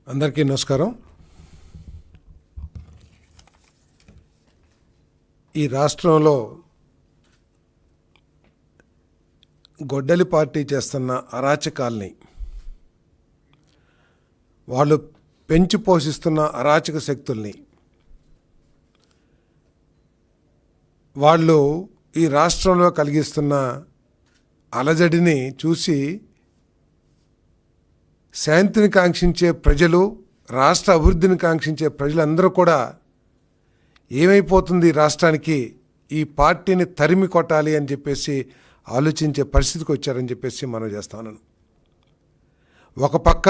అందరికీ నమస్కారం. ఈ రాష్ట్రంలో గొడ్డలి పార్టీ చేస్తున్న అరాచకాల్ని, వాళ్ళు పెంచి పోషిస్తున్న అరాచక శక్తుల్ని, వాళ్ళు ఈ రాష్ట్రంలో కలిగిస్తున్న అలజడిని చూసి శాంతిని కాంక్షించే ప్రజలు, రాష్ట్ర అభివృద్ధిని కాంక్షించే ప్రజలందరూ కూడా ఏమైపోతుంది రాష్ట్రానికి, ఈ పార్టీని తరిమి కొట్టాలి అని చెప్పేసి ఆలోచించే పరిస్థితికి వచ్చారని చెప్పేసి మనం చేస్తాను. ఒక పక్క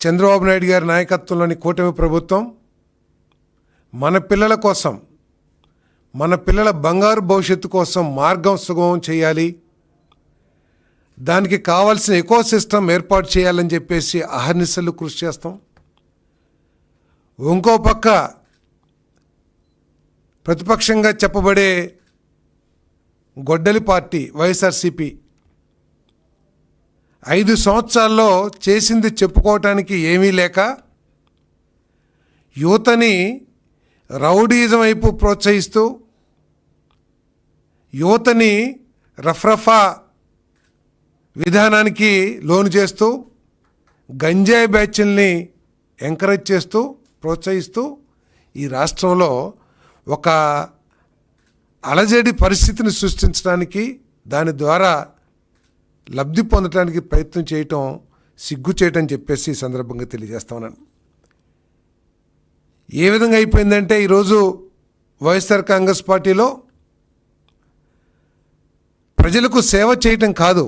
చంద్రబాబు నాయుడు గారి నాయకత్వంలోని కూటమి ప్రభుత్వం మన పిల్లల కోసం, మన పిల్లల బంగారు భవిష్యత్తు కోసం మార్గం సుగమం చేయాలి, దానికి కావాల్సిన ఎకో సిస్టమ్ ఏర్పాటు చేయాలని చెప్పేసి అహర్నిశలు కృషి చేస్తాం. ఇంకో పక్క ప్రతిపక్షంగా చెప్పబడే గొడ్డలి పార్టీ వైఎస్ఆర్సీపీ 5 సంవత్సరాల్లో చేసింది చెప్పుకోవటానికి ఏమీ లేక యువతని రౌడీజం వైపు ప్రోత్సహిస్తూ, యువతని రఫ్రఫా విధానానికి లోను చేస్తూ, గంజాయి బ్యాచ్ల్ని ఎంకరేజ్ చేస్తూ, ప్రోత్సహిస్తూ ఈ రాష్ట్రంలో ఒక అలజడి పరిస్థితిని సృష్టించడానికి, దాని ద్వారా లబ్ధి పొందడానికి ప్రయత్నం చేయటం సిగ్గు చేయటం చెప్పేసి ఈ సందర్భంగా తెలియజేస్తా ఉన్నాను. ఏ విధంగా అయిపోయిందంటే ఈరోజు వైఎస్ఆర్ కాంగ్రెస్ పార్టీలో ప్రజలకు సేవ చేయటం కాదు,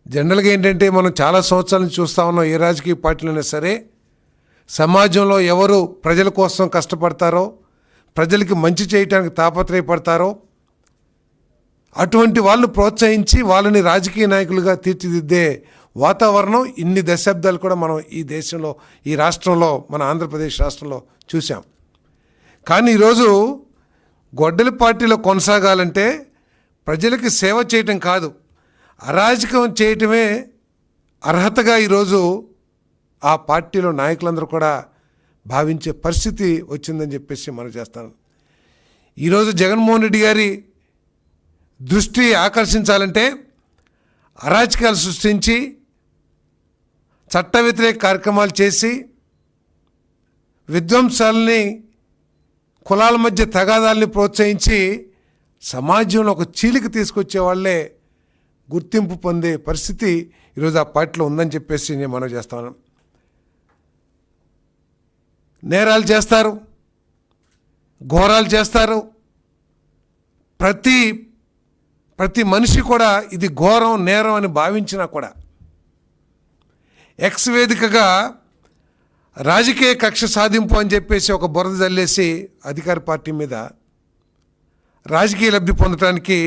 జనరల్గా ఏంటంటే మనం చాలా సంవత్సరాల నుంచి చూస్తూ ఉన్నాం, ఏ రాజకీయ పార్టీలైనా సరే సమాజంలో ఎవరు ప్రజల కోసం కష్టపడతారో, ప్రజలకి మంచి చేయటానికి తాపత్రయపడతారో అటువంటి వాళ్ళు ప్రోత్సహించి వాళ్ళని రాజకీయ నాయకులుగా తీర్చిదిద్దే వాతావరణం ఇన్ని దశాబ్దాలు కూడా మనం ఈ దేశంలో, ఈ రాష్ట్రంలో, మన ఆంధ్రప్రదేశ్ రాష్ట్రంలో చూసాం. కానీ ఈరోజు గొడ్డలి పార్టీలో కొనసాగాలంటే ప్రజలకి సేవ చేయటం కాదు, అరాజకం చేయటమే అర్హతగా ఈరోజు ఆ పార్టీలో నాయకులందరూ కూడా భావించే పరిస్థితి వచ్చిందని చెప్పేసి మనం చేస్తాను. ఈరోజు జగన్మోహన్ రెడ్డి గారి దృష్టి ఆకర్షించాలంటే అరాచకాలు సృష్టించి, చట్ట వ్యతిరేక కార్యక్రమాలు చేసి, విధ్వంసాలని, కులాల మధ్య తగాదాలని ప్రోత్సహించి సమాజంలో ఒక చీలిక తీసుకొచ్చే వాళ్ళే గుర్తింపు పొందే పరిస్థితి ఈరోజు ఆ పార్టీలో ఉందని చెప్పేసి నేను మనం చేస్తాను. నేరాలు చేస్తారు, ఘోరాలు చేస్తారు. ప్రతి మనిషి కూడా ఇది ఘోరం, నేరం అని భావించినా కూడా ఎక్స్ వేదికగా రాజకీయ కక్ష సాధింపు అని చెప్పేసి ఒక బురద జల్లేసి అధికార పార్టీ మీద రాజకీయ లబ్ధి పొందడానికి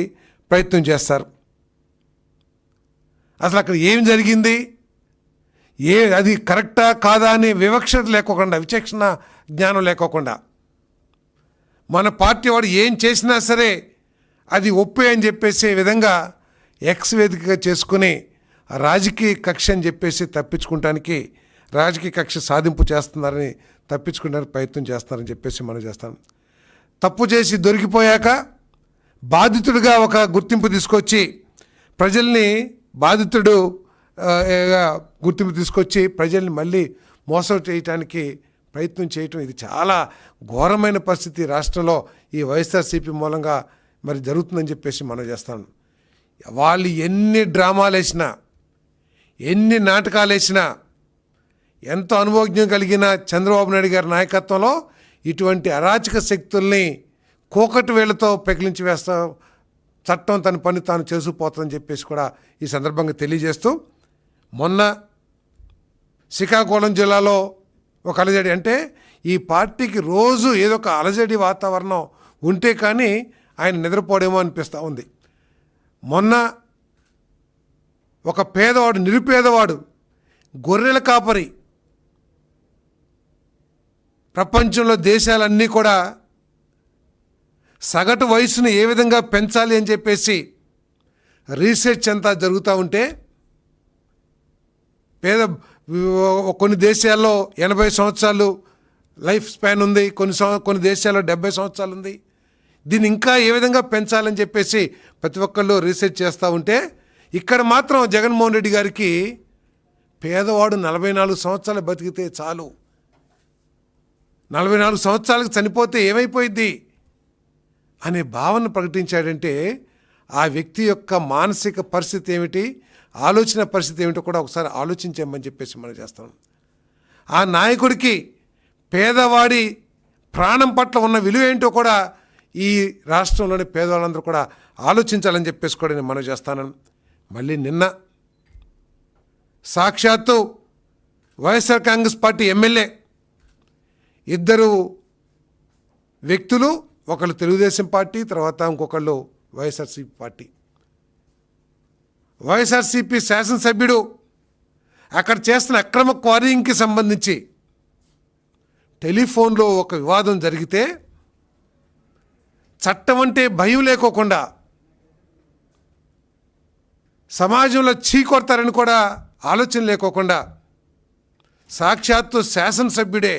ప్రయత్నం చేస్తారు. అసలు అక్కడ ఏం జరిగింది, అది కరెక్టా కాదా అనే వివక్షత లేకోకుండా, విచక్షణ జ్ఞానం లేకోకుండా, మన పార్టీ వాడు ఏం చేసినా సరే అది ఒప్పే అని చెప్పేసే విధంగా ఎక్స్ వేదికగా చేసుకుని రాజకీయ కక్ష అని చెప్పేసి తప్పించుకోవటానికి, రాజకీయ కక్ష సాధింపు చేస్తున్నారని తప్పించుకోవడానికి ప్రయత్నం చేస్తున్నారని చెప్పేసి మనం చేస్తాం. తప్పు చేసి దొరికిపోయాక బాధితుడిగా ఒక గుర్తింపు తీసుకొచ్చి, ప్రజల్ని బాధితుడు గుర్తింపు తీసుకొచ్చి ప్రజల్ని మళ్ళీ మోసం చేయటానికి ప్రయత్నం చేయటం, ఇది చాలా ఘోరమైన పరిస్థితి రాష్ట్రంలో ఈ వైఎస్ఆర్సీపీ మూలంగా మరి జరుగుతుందని చెప్పేసి మనం చేస్తాం. వాళ్ళు ఎన్ని డ్రామాలు వేసినా, ఎన్ని నాటకాలు వేసినా, ఎంతో అనుభవజ్ఞం కలిగిన చంద్రబాబు నాయుడు గారి నాయకత్వంలో ఇటువంటి అరాచక శక్తుల్ని కోకటి వేళ్లతో పెకిలించి వేస్తా, చట్టం తన పని తాను చేసుకుపోతుందని చెప్పేసి కూడా ఈ సందర్భంగా తెలియజేస్తూ, మొన్న శ్రీకాకుళం జిల్లాలో ఒక అలజడి, అంటే ఈ పార్టీకి రోజు ఏదో ఒక అలజడి వాతావరణం ఉంటే కానీ ఆయన నిద్రపోడేమో అనిపిస్తూ ఉంది. మొన్న ఒక పేదవాడు, నిరుపేదవాడు, గొర్రెల కాపరి, ప్రపంచంలో దేశాలన్నీ కూడా సగటు వయసును ఏ విధంగా పెంచాలి అని చెప్పేసి రీసెర్చ్ అంతా జరుగుతూ ఉంటే పేద కొన్ని దేశాల్లో 80 సంవత్సరాలు లైఫ్ స్పాన్ ఉంది, కొన్ని దేశాల్లో 70 సంవత్సరాలు ఉంది. దీన్ని ఇంకా ఏ విధంగా పెంచాలని చెప్పేసి ప్రతి ఒక్కళ్ళు రీసెర్చ్ చేస్తూ ఉంటే, ఇక్కడ మాత్రం జగన్మోహన్ రెడ్డి గారికి పేదవాడు 44 సంవత్సరాలు బతికితే చాలు, 44 సంవత్సరాలకు చనిపోతే ఏమైపోయింది అనే భావన ప్రకటించాడంటే ఆ వ్యక్తి యొక్క మానసిక పరిస్థితి ఏమిటి, ఆలోచన పరిస్థితి ఏమిటో కూడా ఒకసారి ఆలోచించామని చెప్పేసి మనం చేస్తాం. ఆ నాయకుడికి పేదవాడి ప్రాణం పట్ల ఉన్న విలువ ఏంటో కూడా ఈ రాష్ట్రంలోని పేదవాళ్ళందరూ కూడా ఆలోచించాలని చెప్పేసి కూడా నేను మనం చేస్తాను. మళ్ళీ నిన్న సాక్షాత్తు వైఎస్ఆర్ కాంగ్రెస్ పార్టీ ఎమ్మెల్యే ఇద్దరు వ్యక్తులు, ఒకళ్ళు తెలుగుదేశం పార్టీ, తర్వాత ఇంకొకళ్ళు వైఎస్ఆర్సీపీ పార్టీ. వైఎస్ఆర్సీపీ శాసనసభ్యుడు అక్కడ చేస్తున్న అక్రమ క్వారీయింగ్కి సంబంధించి టెలిఫోన్లో ఒక వివాదం జరిగితే చట్టం అంటే భయం లేకోకుండా సమాజంలో చీకొడతారని కూడా ఆలోచన లేకోకుండా సాక్షాత్తు శాసనసభ్యుడే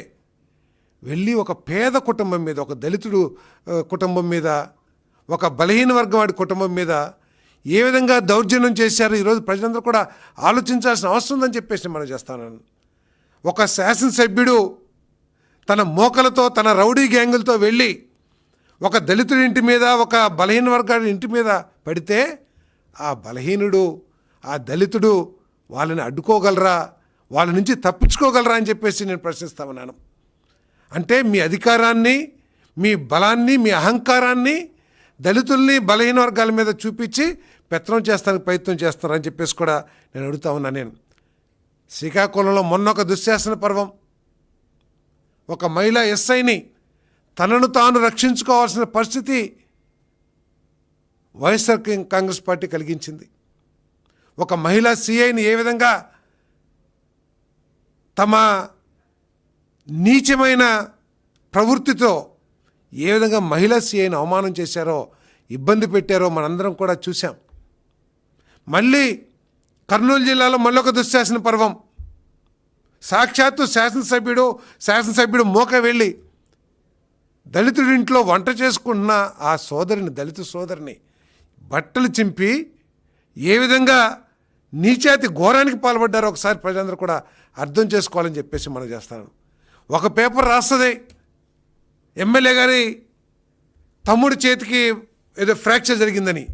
వెళ్ళి ఒక పేద కుటుంబం మీద, ఒక దళితుడు కుటుంబం మీద, ఒక బలహీన వర్గం వాడి కుటుంబం మీద ఏ విధంగా దౌర్జన్యం చేశారు ఈరోజు ప్రజలందరూ కూడా ఆలోచించాల్సిన అవసరం ఉందని చెప్పేసి మనం చేస్తాను. ఒక శాసనసభ్యుడు తన మోకలతో, తన రౌడీ గ్యాంగులతో వెళ్ళి ఒక దళితుడి ఇంటి మీద, ఒక బలహీన వర్గాడి ఇంటి మీద పడితే ఆ బలహీనుడు, ఆ దళితుడు వాళ్ళని అడ్డుకోగలరా, వాళ్ళ నుంచి తప్పించుకోగలరా అని చెప్పేసి నేను ప్రశ్నిస్తా ఉన్నాను. అంటే మీ అధికారాన్ని, మీ బలాన్ని, మీ అహంకారాన్ని దళితుల్ని, బలహీన వర్గాల మీద చూపించి పెత్తనం చేస్తానికి ప్రయత్నం చేస్తున్నారని చెప్పేసి కూడా నేను అడుగుతా ఉన్నా. నేను శ్రీకాకుళంలో మొన్న ఒక దుశ్శాసన పర్వం, ఒక మహిళా ఎస్ఐని తనను తాను రక్షించుకోవాల్సిన పరిస్థితి వైఎస్ఆర్ కాంగ్రెస్ పార్టీ కలిగించింది. ఒక మహిళా సిఐని ఏ విధంగా తమ నీచమైన ప్రవృత్తితో ఏ విధంగా మహిళా సిఐని అవమానం చేశారో, ఇబ్బంది పెట్టారో మనందరం కూడా చూసాం. మళ్ళీ కర్నూలు జిల్లాలో మళ్ళొక దుశ్శాసన పర్వం, సాక్షాత్తు శాసనసభ్యుడు మోక వెళ్ళి దళితుడింట్లో వంట చేసుకుంటున్న ఆ సోదరిని, దళిత సోదరిని బట్టలు చింపి ఏ విధంగా నీచాతి ఘోరానికి పాల్పడ్డారో ఒకసారి ప్రజలందరూ కూడా అర్థం చేసుకోవాలని చెప్పేసి మనం చేస్తాను. ఒక పేపర్ రాస్తుంది ఎమ్మెల్యే గారి తమ్ముడి చేతికి ఏదో ఫ్రాక్చర్ జరిగిందని.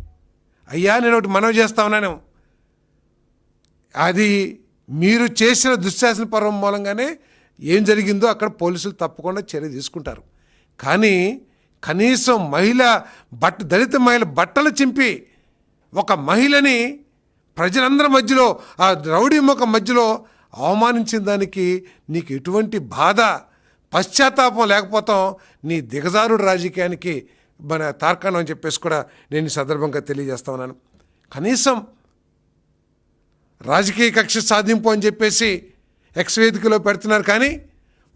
అయ్యా, నేను ఒకటి మనవి చేస్తా ఉన్నాను, అది మీరు చేసిన దుశ్శాసన పర్వం మూలంగానే ఏం జరిగిందో అక్కడ పోలీసులు తప్పకుండా చర్య తీసుకుంటారు. కానీ కనీసం దళిత మహిళ బట్టలు చింపి ఒక మహిళని ప్రజలందరి మధ్యలో, ఆ రౌడీ ముఖం మధ్యలో అవమానించిన దానికి నీకు ఎటువంటి బాధ, పశ్చాత్తాపం లేకపోతాం నీ దిగజారుడు రాజకీయానికి మన తార్కాణం అని చెప్పేసి కూడా నేను ఈ సందర్భంగా తెలియజేస్తా ఉన్నాను. కనీసం రాజకీయ కక్ష సాధింపు అని చెప్పేసి ఎక్స్ వేదికలో పెడుతున్నారు, కానీ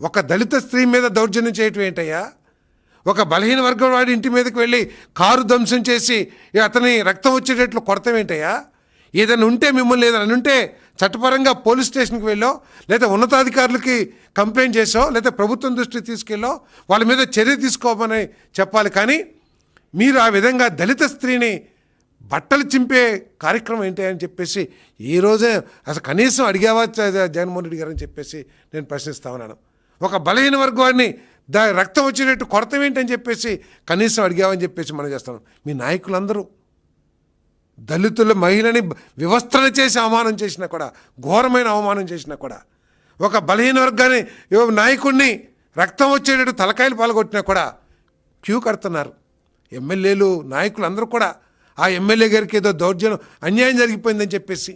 ఒక దళిత స్త్రీ మీద దౌర్జన్యం చేయటం ఏంటయ్యా? ఒక బలహీన వర్గం వాడి ఇంటి మీదకి వెళ్ళి కారు ధ్వంసం చేసి అతని రక్తం వచ్చేటట్లు కొడతాం ఏంటయ్యా? ఏదైనా ఉంటే, మిమ్మల్ని ఏదైనా ఉంటే చట్టపరంగా పోలీస్ స్టేషన్కి వెళ్ళో, లేదా ఉన్నతాధికారులకి కంప్లైంట్ చేసో, లేదా ప్రభుత్వం దృష్టికి తీసుకెళ్ళో వాళ్ళ మీద చర్య తీసుకోమని చెప్పాలి. కానీ మీరు ఆ విధంగా దళిత స్త్రీని బట్టలు చింపే కార్యక్రమం ఏంటి అని చెప్పేసి ఈరోజే అసలు కనీసం అడిగావా జగన్మోహన్ రెడ్డి గారు అని చెప్పేసి నేను ప్రశ్నిస్తా ఉన్నాను. ఒక బలహీన వర్గాన్ని రక్తం వచ్చేటట్టు కొడతాం ఏంటని చెప్పేసి కనీసం అడిగావని చెప్పేసి మనం చేస్తాం. మీ నాయకులందరూ దళితుల మహిళని వివస్త్రణ చేసి అవమానం చేసినా కూడా, ఘోరమైన అవమానం చేసినా కూడా, ఒక బలహీన వర్గాన్ని నాయకుడిని రక్తం వచ్చేటట్టు తలకాయలు పాల్గొట్టినా కూడా క్యూ కడుతున్నారు ఎమ్మెల్యేలు, నాయకులు అందరూ కూడా. ఆ ఎమ్మెల్యే గారికి ఏదో దౌర్జన్యం, అన్యాయం జరిగిపోయిందని చెప్పేసి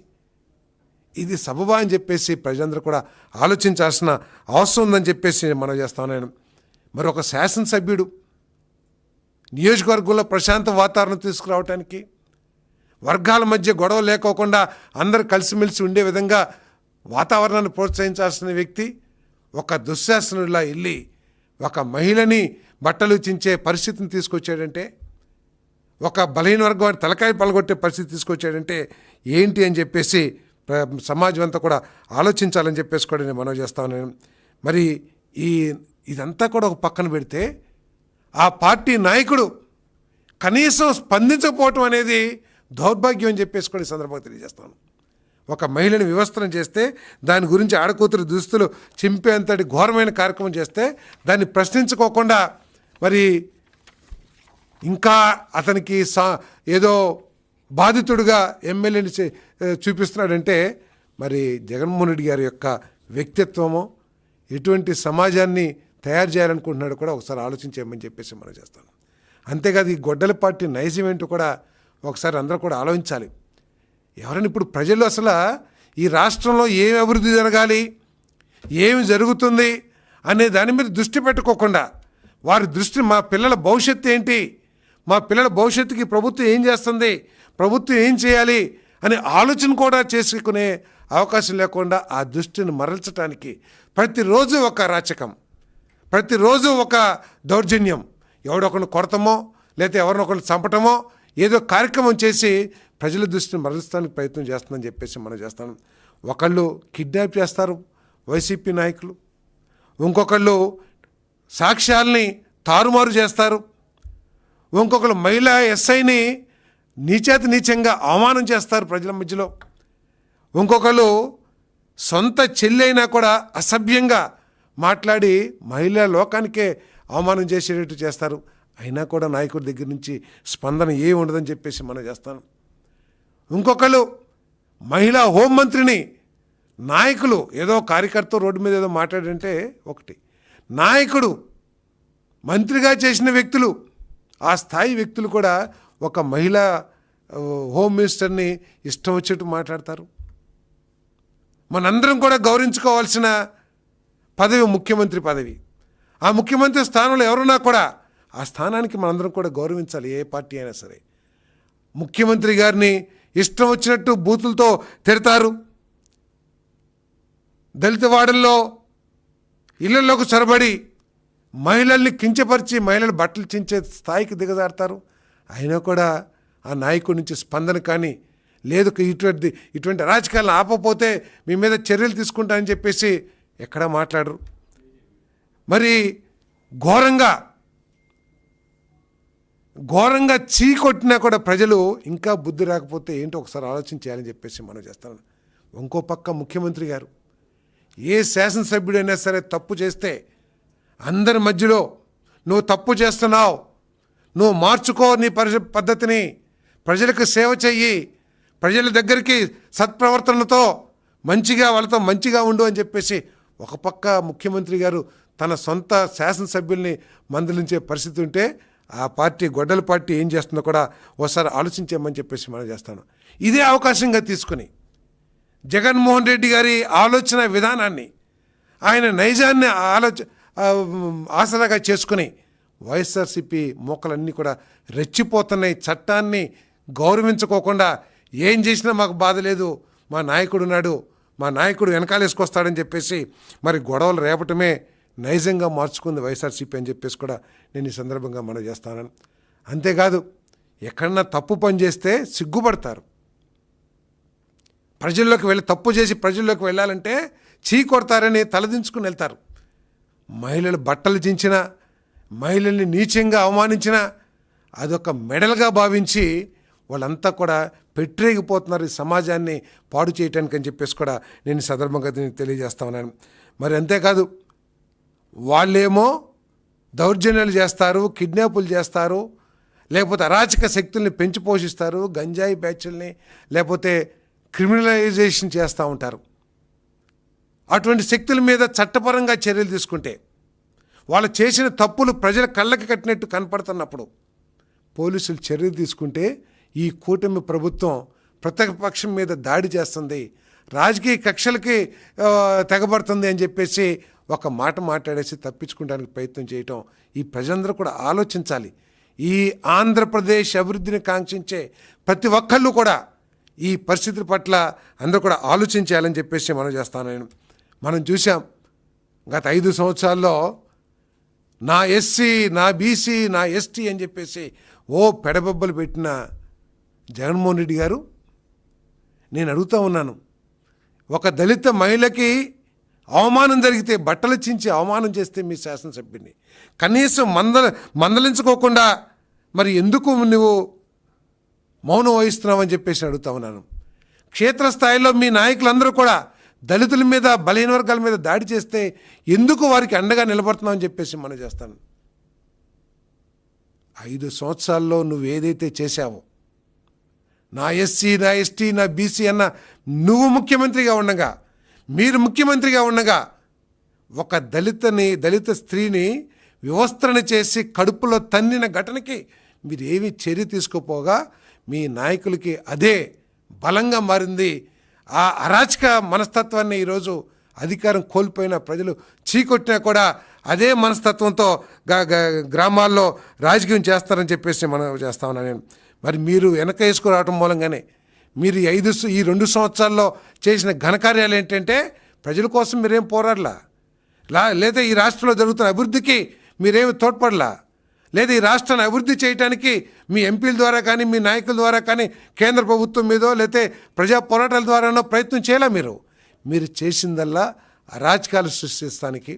ఇది సబబా అని చెప్పేసి ప్రజలందరూ కూడా ఆలోచించాల్సిన అవసరం ఉందని చెప్పేసి మనం చేస్తాను. నేను మరి ఒక శాసనసభ్యుడు నియోజకవర్గంలో ప్రశాంత వాతావరణం తీసుకురావడానికి, వర్గాల మధ్య గొడవ లేకోకుండా అందరూ కలిసిమెలిసి ఉండే విధంగా వాతావరణాన్ని ప్రోత్సహించాల్సిన వ్యక్తి ఒక దుశ్శాసనుడిలా వెళ్ళి ఒక మహిళని బట్టలు చించే పరిస్థితిని తీసుకొచ్చాడంటే, ఒక బలహీన వర్గం తలకాయ పలగొట్టే పరిస్థితి తీసుకొచ్చాడంటే ఏంటి అని చెప్పేసి సమాజం అంతా కూడా ఆలోచించాలని చెప్పేసి కూడా నేను మనవి చేస్తాను. మరి ఇదంతా కూడా ఒక పక్కన పెడితే ఆ పార్టీ నాయకుడు కనీసం స్పందించకపోవటం అనేది దౌర్భాగ్యం అని చెప్పేసి కూడా ఈ సందర్భంగా తెలియజేస్తాను. ఒక మహిళని వివస్త్రం చేస్తే దాని గురించి ఆడకూతురు దుస్తులు చింపేంతటి ఘోరమైన కార్యక్రమం చేస్తే దాన్ని ప్రశ్నించుకోకుండా మరి ఇంకా అతనికి ఏదో బాధితుడిగా ఎమ్మెల్యేని చూపిస్తున్నాడంటే మరి జగన్మోహన్ రెడ్డి గారి యొక్క వ్యక్తిత్వము ఎటువంటి సమాజాన్ని తయారు చేయాలనుకుంటున్నాడు కూడా ఒకసారి ఆలోచించేయమని చెప్పేసి మనం చేస్తాను. అంతేకాదు ఈ గొడ్డల పార్టీ నైజం ఏంటో కూడా ఒకసారి అందరూ కూడా ఆలోచించాలి. ఎవరైనా ఇప్పుడు ప్రజలు అసలు ఈ రాష్ట్రంలో ఏమి అభివృద్ధి జరగాలి, ఏమి జరుగుతుంది అనే దాని మీద దృష్టి పెట్టుకోకుండా వారి దృష్టి మా పిల్లల భవిష్యత్తు ఏంటి, మా పిల్లల భవిష్యత్తుకి ప్రభుత్వం ఏం చేస్తుంది, ప్రభుత్వం ఏం చేయాలి అనే ఆలోచన కూడా చేసుకునే అవకాశం లేకుండా ఆ దృష్టిని మరల్చడానికి ప్రతిరోజు ఒక అరాచకం, ప్రతిరోజు ఒక దౌర్జన్యం, ఎవడొకరిని కొడతామో లేకపోతే ఎవరినొకరిని చంపటమో ఏదో కార్యక్రమం చేసి ప్రజల దృష్టిని మరల్చడానికి ప్రయత్నం చేస్తుందని చెప్పేసి మనం చేస్తాం. ఒకళ్ళు కిడ్నాప్ చేస్తారు వైసీపీ నాయకులు, ఇంకొకళ్ళు సాక్ష్యాల్ని తారుమారు చేస్తారు, ఇంకొకళ్ళు మహిళా ఎస్ఐని నీచంగా అవమానం చేస్తారు ప్రజల మధ్యలో, ఇంకొకళ్ళు సొంత చెల్లి అయినా కూడా అసభ్యంగా మాట్లాడి మహిళా లోకానికే అవమానం చేసేటట్టు చేస్తారు. అయినా కూడా నాయకుడి దగ్గర నుంచి స్పందన ఏమి ఉండదని చెప్పేసి మనం చేస్తాను. ఇంకొకళ్ళు మహిళా హోంమంత్రిని నాయకులు ఏదో కార్యకర్త రోడ్డు మీద ఏదో మాట్లాడంటే ఒకటి, నాయకుడు మంత్రిగా చేసిన వ్యక్తులు ఆ స్థాయి వ్యక్తులు కూడా ఒక మహిళా హోమ్ మినిస్టర్ని ఇష్టం వచ్చేట్టు మాట్లాడతారు. మనందరం కూడా గౌరవించుకోవాల్సిన పదవి ముఖ్యమంత్రి పదవి. ఆ ముఖ్యమంత్రి స్థానంలో ఎవరున్నా కూడా ఆ స్థానానికి మనందరం కూడా గౌరవించాలి, ఏ పార్టీ అయినా సరే. ముఖ్యమంత్రి గారిని ఇష్టం వచ్చినట్టు బూతులతో తిడతారు, దళిత వాడల్లో ఇళ్లలోకి చొరబడి మహిళల్ని కించపరిచి మహిళలు బట్టలు చించే స్థాయికి దిగజారుతారు. అయినా కూడా ఆ నాయకుడి నుంచి స్పందన కానీ లేదు, ఇటువంటి అరాచకాలను ఆపకపోతే మీ మీద చర్యలు తీసుకుంటానని చెప్పేసి ఎక్కడా మాట్లాడరు. మరి ఘోరంగా చీకొట్టినా కూడా ప్రజలు ఇంకా బుద్ధి రాకపోతే ఏంటో ఒకసారి ఆలోచించాలని చెప్పేసి మనం చేస్తాను. ఇంకో పక్క ముఖ్యమంత్రి గారు ఏ శాసనసభ్యుడైనా సరే తప్పు చేస్తే అందరి మధ్యలో నువ్వు తప్పు చేస్తున్నావు, నువ్వు మార్చుకో నీ పద్ధతిని, ప్రజలకు సేవ చెయ్యి, ప్రజల దగ్గరికి సత్ప్రవర్తనతో వాళ్ళతో మంచిగా ఉండు అని చెప్పేసి ఒక పక్క ముఖ్యమంత్రి గారు తన సొంత శాసనసభ్యుల్ని మందలించే పరిస్థితి ఉంటే ఆ పార్టీ గొడ్డల పార్టీ ఏం చేస్తుందో కూడా ఒకసారి ఆలోచించేయమని చెప్పేసి మనం చేస్తాను. ఇదే అవకాశంగా తీసుకుని జగన్మోహన్ రెడ్డి గారి ఆలోచన విధానాన్ని, ఆయన నైజాన్ని ఆసరాగా చేసుకుని వైఎస్ఆర్సీపీ మోకలన్నీ కూడా రెచ్చిపోతున్నాయి. చట్టాన్ని గౌరవించుకోకుండా ఏం చేసినా మాకు బాధ లేదు, మా నాయకుడు ఉన్నాడు, మా నాయకుడు వెనకాలేసుకొస్తాడని చెప్పేసి మరి గొడవలు రేపటమే నైజంగా మార్చుకుంది వైఎస్ఆర్సీపీ అని చెప్పేసి కూడా నేను ఈ సందర్భంగా మనం చేస్తాను. అంతేకాదు ఎక్కడన్నా తప్పు పని చేస్తే సిగ్గుపడతారు. తప్పు చేసి ప్రజల్లోకి వెళ్ళాలంటే కొడతారని తలదించుకుని వెళ్తారు. మహిళలు బట్టలు చించిన, మహిళల్ని నీచంగా అవమానించిన అదొక మెడల్గా భావించి వాళ్ళంతా కూడా పెట్టరేగిపోతున్నారు ఈ సమాజాన్ని పాడు చేయటానికి అని చెప్పేసి కూడా నేను ఈ సందర్భంగా తెలియజేస్తా ఉన్నాను. మరి అంతేకాదు వాళ్ళేమో దౌర్జన్యాలు చేస్తారు, కిడ్నాపులు చేస్తారు, లేకపోతే అరాచక శక్తుల్ని పెంచి పోషిస్తారు, గంజాయి బ్యాచ్ల్ని లేకపోతే క్రిమినలైజేషన్ చేస్తూ ఉంటారు. అటువంటి శక్తుల మీద చట్టపరంగా చర్యలు తీసుకుంటే వాళ్ళు చేసిన తప్పులు ప్రజల కళ్ళకి కట్టినట్టు కనపడుతున్నప్పుడు పోలీసులు చర్యలు తీసుకుంటే ఈ కూటమి ప్రభుత్వం ప్రతిపక్షం మీద దాడి చేస్తుంది, రాజకీయ కక్షలకి తెగబడుతుంది అని చెప్పేసి ఒక మాట మాట్లాడేసి తప్పించుకోవడానికి ప్రయత్నం చేయటం ఈ ప్రజలందరూ కూడా ఆలోచించాలి. ఈ ఆంధ్రప్రదేశ్ అభివృద్ధిని కాంక్షించే ప్రతి ఒక్కళ్ళు కూడా ఈ పరిస్థితుల పట్ల అందరూ కూడా ఆలోచించాలని చెప్పేసి మనం చేస్తాను. మనం చూసాం గత 5 సంవత్సరాల్లో నా ఎస్సీ, నా బీసీ, నా ఎస్టీ అని చెప్పేసి పెడబొబ్బలు పెట్టిన జగన్మోహన్ రెడ్డి గారు, నేను అడుగుతూ ఉన్నాను, ఒక దళిత మహిళకి అవమానం జరిగితే బట్టలు చించి అవమానం చేస్తే మీ శాసనసభ్యుని కనీసం మందలించుకోకుండా మరి ఎందుకు నువ్వు మౌనం వహిస్తున్నావని చెప్పేసి అడుగుతా ఉన్నాను. క్షేత్రస్థాయిలో మీ నాయకులందరూ కూడా దళితుల మీద బలహీన వర్గాల మీద దాడి చేస్తే ఎందుకు వారికి అండగా నిలబడుతున్నావని చెప్పేసి మనం చేస్తాను. 5 సంవత్సరాల్లో నువ్వు ఏదైతే చేశావో, నా ఎస్సీ, నా ఎస్టీ, నా బీసీ అన్న నువ్వు ముఖ్యమంత్రిగా ఉండగా, మీరు ముఖ్యమంత్రిగా ఉండగా ఒక దళిత స్త్రీని వివస్త్రణ చేసి కడుపులో తన్నిన ఘటనకి మీరు ఏమీ చర్య తీసుకోపోగా మీ నాయకులకి అదే బలంగా మారింది. ఆ అరాచక మనస్తత్వాన్ని ఈరోజు అధికారం కోల్పోయిన ప్రజలు చీకొట్టినా కూడా అదే మనస్తత్వంతో గ్రామాల్లో రాజకీయం చేస్తారని చెప్పేసి మనం చేస్తా ఉన్నాను నేను. మరి మీరు వెనక వేసుకురావటం మూలంగానే మీరు ఈ 2 సంవత్సరాల్లో చేసిన ఘనకార్యాలు ఏంటంటే ప్రజల కోసం మీరేం పోరాడలా, లేదా ఈ రాష్ట్రంలో జరుగుతున్న అభివృద్ధికి మీరేమి తోడ్పడలా, లేదా ఈ రాష్ట్రాన్ని అభివృద్ధి చేయడానికి మీ ఎంపీల ద్వారా కానీ మీ నాయకుల ద్వారా కానీ కేంద్ర ప్రభుత్వం మీదో లేతే ప్రజా పోరాటాల ద్వారానో ప్రయత్నం చేయాలా. మీరు చేసిందల్లా అరాచకాలు సృష్టిస్తానికి,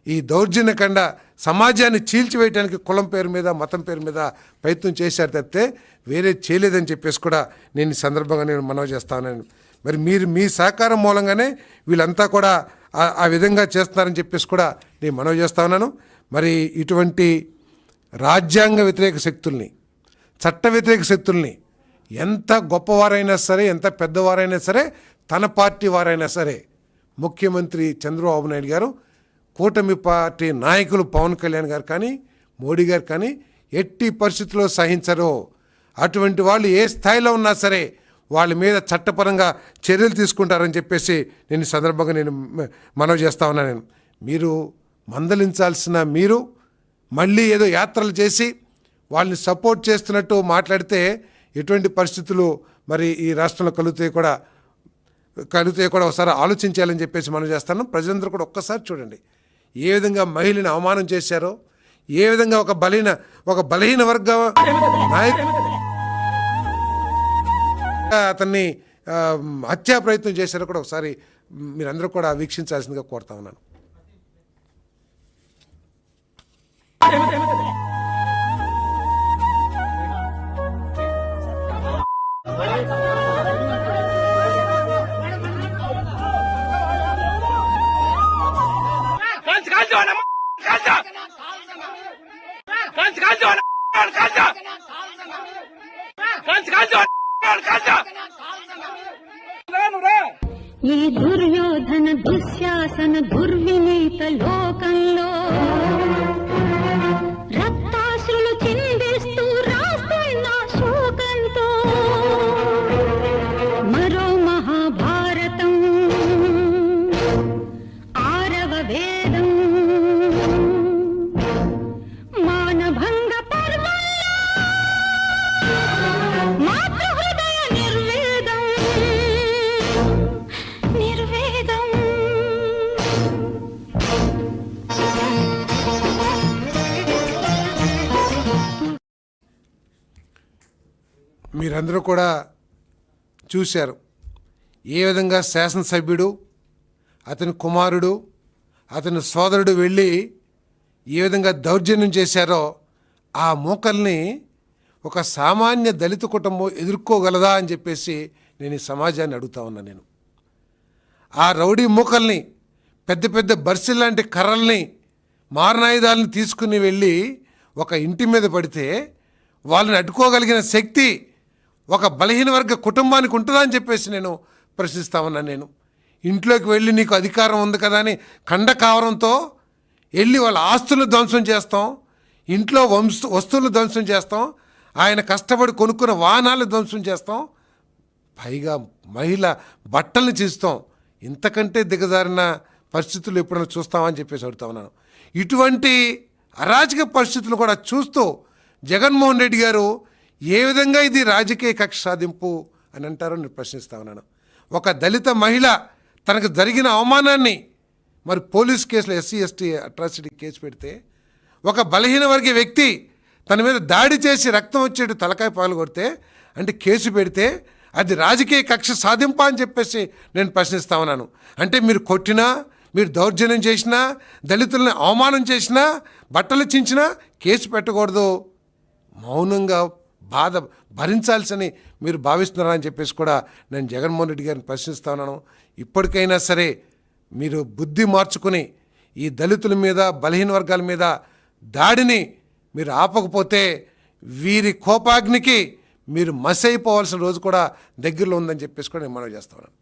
ఈ దౌర్జన్యకండ సమాజాన్ని చీల్చివేయడానికి కులం పేరు మీద మతం పేరు మీద ప్రయత్నం చేశారు తప్పితే వేరే చేయలేదని చెప్పేసి కూడా నేను ఈ సందర్భంగా నేను మనవి చేస్తాను. మరి మీరు మీ సహకారం మూలంగానే వీళ్ళంతా కూడా ఆ విధంగా చేస్తున్నారని చెప్పేసి కూడా నేను మనవి చేస్తా ఉన్నాను. మరి ఇటువంటి రాజ్యాంగ వ్యతిరేక శక్తుల్ని, చట్ట వ్యతిరేక శక్తుల్ని ఎంత గొప్పవారైనా సరే, ఎంత పెద్దవారైనా సరే, తన పార్టీ వారైనా సరే, ముఖ్యమంత్రి చంద్రబాబు నాయుడు గారు, కూటమి పార్టీ నాయకులు పవన్ కళ్యాణ్ గారు కానీ మోడీ గారు కానీ ఎట్టి పరిస్థితుల్లో సహించరు. అటువంటి వాళ్ళు ఏ స్థాయిలో ఉన్నా సరే వాళ్ళ మీద చట్టపరంగా చర్యలు తీసుకుంటారని చెప్పేసి నేను ఈ సందర్భంగా నేను మనవి చేస్తా ఉన్నాను. మీరు మందలించాల్సిన మీరు మళ్ళీ ఏదో యాత్రలు చేసి వాళ్ళని సపోర్ట్ చేస్తున్నట్టు మాట్లాడితే ఎటువంటి పరిస్థితులు మరి ఈ రాష్ట్రంలో కలుగుతాయి కూడా ఒకసారి ఆలోచించాలని చెప్పేసి మనం చేస్తాను. ప్రజలందరూ కూడా ఒక్కసారి చూడండి ఏ విధంగా మహిళని అవమానం చేశారో, ఏ విధంగా ఒక బలహీన వర్గ నాయకుడు అతన్ని హత్యా ప్రయత్నం చేశారో కూడా ఒకసారి మీరందరూ కూడా వీక్షించాల్సిందిగా కోరుతా ఉన్నాను. ఈ దుర్యోధన దుశ్శాసన దుర్వినీత లోకంలో రక్తాశ్రులు చిందిస్తూ రాస్తున్న శోకంతో మరో మహాభారతం, 6వ వేదం, మానభంగ పర్వంలో మాతృహృదయ నిర్వేదం. మీరందరూ కూడా చూశారు ఏ విధంగా శాసనసభ్యుడు, అతని కుమారుడు, అతని సోదరుడు వెళ్ళి ఏ విధంగా దౌర్జన్యం చేశారో ఆ మూకల్ని ఒక సామాన్య దళిత కుటుంబం ఎదుర్కోగలదా అని చెప్పేసి నేను ఈ సమాజాన్ని అడుగుతా ఉన్నా. నేను ఆ రౌడీ మూకల్ని, పెద్ద పెద్ద బర్సిల్ లాంటి కర్రల్ని, మారణాయుధాలను తీసుకుని వెళ్ళి ఒక ఇంటి మీద పడితే వాళ్ళని అడ్డుకోగలిగిన శక్తి ఒక బలహీన వర్గ కుటుంబానికి ఉంటుందా అని చెప్పేసి నేను ప్రశ్నిస్తా ఉన్నాను. నేను ఇంట్లోకి వెళ్ళి నీకు అధికారం ఉంది కదా అని ఖండకావరంతో వెళ్ళి వాళ్ళ ఆస్తులను ధ్వంసం చేస్తాం, ఇంట్లో వస్తువులు ధ్వంసం చేస్తాం, ఆయన కష్టపడి కొనుక్కున్న వాహనాలు ధ్వంసం చేస్తాం, పైగా మహిళ బట్టల్ని చేస్తాం. ఇంతకంటే దిగజారిన పరిస్థితులు ఎప్పుడైనా చూస్తామని చెప్పేసి అడుగుతా ఉన్నాను. ఇటువంటి అరాజక పరిస్థితులు కూడా చూస్తూ జగన్మోహన్ రెడ్డి గారు ఏ విధంగా ఇది రాజకీయ కక్ష సాధింపు అని అంటారో నేను ప్రశ్నిస్తా ఉన్నాను. ఒక దళిత మహిళ తనకు జరిగిన అవమానాన్ని మరి పోలీస్ కేసులో ఎస్సీ ఎస్టీ అట్రాసిటీ కేసు పెడితే, ఒక బలహీన వర్గ వ్యక్తి తన మీద దాడి చేసి రక్తం వచ్చేట్టు తలకాయ పాలు కొడితే అంటే కేసు పెడితే అది రాజకీయ కక్ష సాధింపా అని చెప్పేసి నేను ప్రశ్నిస్తా ఉన్నాను. అంటే మీరు కొట్టినా, మీరు దౌర్జన్యం చేసినా, దళితులను అవమానం చేసినా, బట్టలు చించినా కేసు పెట్టకూడదు, మౌనంగా బాధ భరించాల్సని మీరు భావిస్తున్నారా అని చెప్పేసి కూడా నేను జగన్మోహన్ రెడ్డి గారిని ప్రశ్నిస్తా ఉన్నాను. ఇప్పటికైనా సరే మీరు బుద్ధి మార్చుకుని ఈ దళితుల మీద, బలహీన వర్గాల మీద దాడిని మీరు ఆపకపోతే వీరి కోపాగ్నికి మీరు మసైపోవాల్సిన రోజు కూడా దగ్గరలో ఉందని చెప్పేసి కూడా నేను మనవి చేస్తా ఉన్నాను.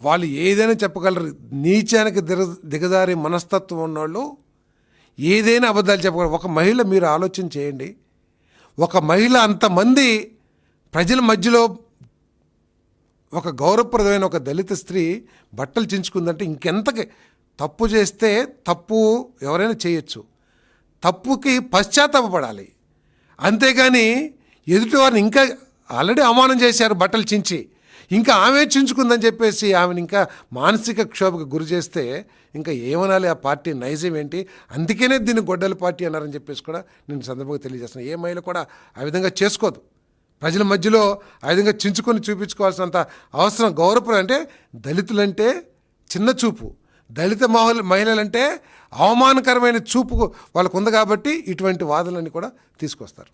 వాళ్ళు ఏదైనా చెప్పగలరు. నీచానికి దిగజారి మనస్తత్వం ఉన్నోళ్ళు ఏదైనా అబద్ధాలు చెప్పగలరు. ఒక మహిళ, మీరు ఆలోచన చేయండి, ఒక మహిళ అంతమంది ప్రజల మధ్యలో ఒక గౌరవప్రదమైన ఒక దళిత స్త్రీ బట్టలు చించుకుందంటే ఇంకెంతకి తప్పు చేస్తే, తప్పు ఎవరైనా చేయొచ్చు, తప్పుకి పశ్చాత్తాపపడాలి. అంతేగాని ఎదుటివారిని ఇంకా ఆల్రెడీ అవమానం చేశారు బట్టలు చించి, ఇంకా ఆమె చించుకుందని చెప్పేసి ఆమెను ఇంకా మానసిక క్షోభకు గురి చేస్తే ఇంకా ఏమనాలి ఆ పార్టీ నైజం ఏంటి? అందుకనే దీన్ని గొడ్డల పార్టీ అన్నారని చెప్పేసి కూడా నేను సందర్భంగా తెలియజేస్తున్నాను. ఏ మహిళ కూడా ఆ విధంగా చేసుకోదు. ప్రజల మధ్యలో ఆ విధంగా చించుకొని చూపించుకోవాల్సినంత అవసరం గౌరవప్రదం. అంటే దళితులంటే చిన్న చూపు, దళిత మహిళలంటే అవమానకరమైన చూపు వాళ్ళకు ఉంది కాబట్టి ఇటువంటి వాదనలన్నీ కూడా తీసుకొస్తారు.